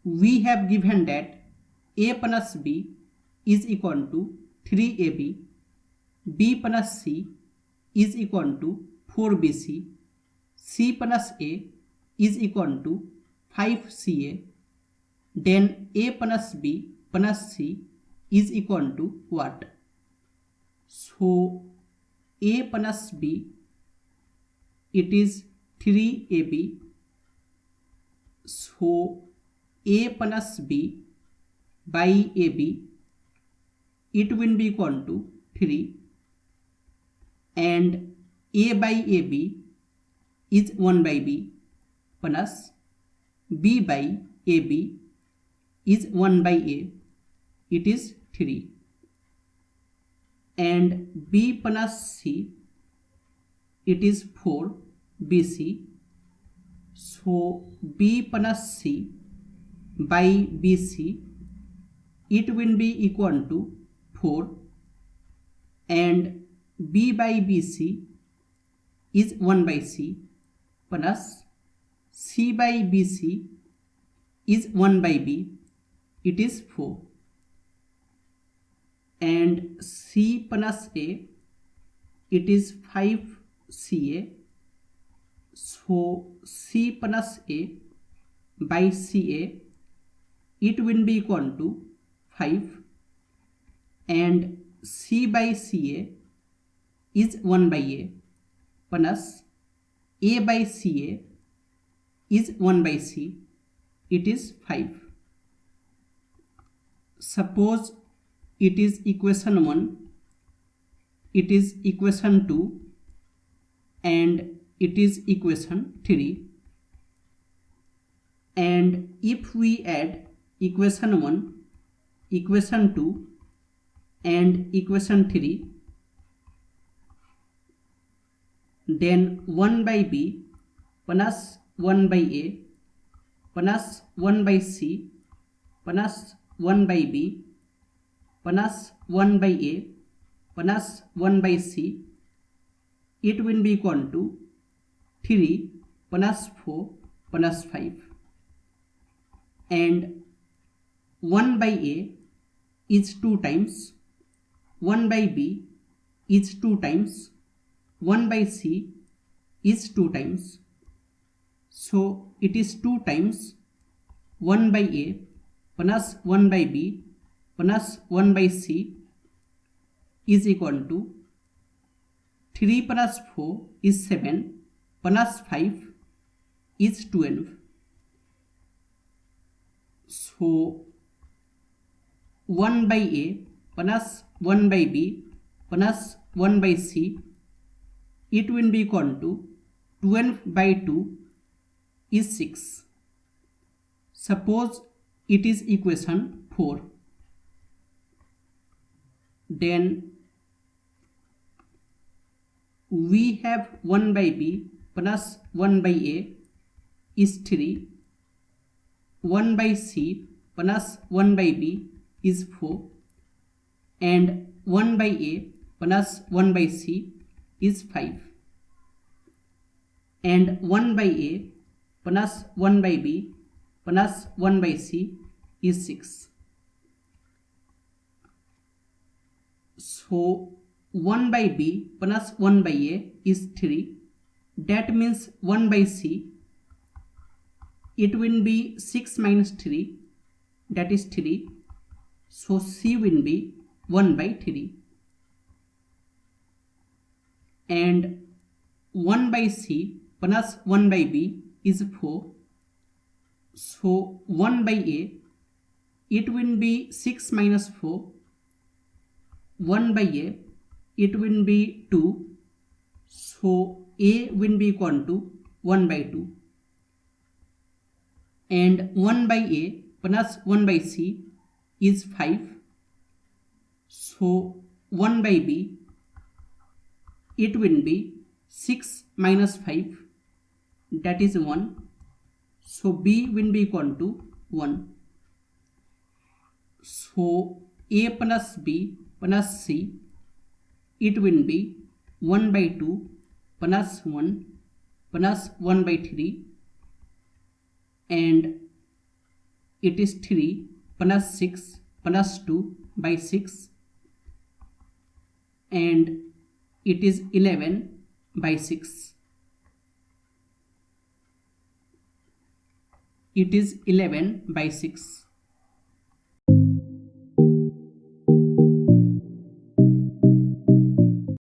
we have given that a plus b is equal to 3ab, b plus c is equal to 4bc, c plus a is equal to 5ca, then a plus b plus c is equal to what? So a plus b, it is 3ab, so a plus b by ab, it will be equal to 3, and a by ab is 1 by b plus b by ab is 1 by a, it is 3, and b plus c, it is 4bc, so b plus c by bc, it will be equal to 4, and b by bc is 1 by c plus c by bc is 1 by b, it is 4, and c plus a, it is 5ca, so c plus a by ca, it will be equal to 5, and c by ca is 1 by a plus a by ca is 1 by c, it is 5. Suppose it is equation 1, it is equation 2, and it is equation 3, and if we add equation 1, equation 2 and equation 3, then 1 by b plus 1 by a plus 1 by c plus 1 by b plus 1 by a plus 1 by c, it will be equal to 3 plus 4 plus 5, and 1 by a is 2 times, 1 by b is 2 times, 1 by c is 2 times, so it is 2 times 1 by a plus 1 by b plus 1 by c is equal to 3 plus 4 is 7 plus 5 is 12. So 1 by a plus 1 by b plus 1 by c, it will be equal to 12 by 2 is 6. Suppose it is equation 4. Then we have 1 by b plus 1 by a is 3, 1 by c plus 1 by b is 4, and 1 by a plus 1 by c is 5, and 1 by a plus 1 by b plus 1 by c is 6. So 1 by b plus 1 by a is 3, that means 1 by c, it will be 6 minus 3, that is 3, so c will be 1 by 3, and 1 by c plus 1 by b is 4, so 1 by a, it will be 6 minus 4, 1 by a, it will be 2, so a will be equal to 1 by 2, and 1 by a plus 1 by c is 5, so 1 by b, it will be 6 minus 5, that is 1, so b will be equal to 1. So a plus b plus c, it will be 1 by 2 plus 1 plus 1 by 3, and it is 3 plus 6 plus 2 by 6, and it is 11 by 6. It is 11 by 6.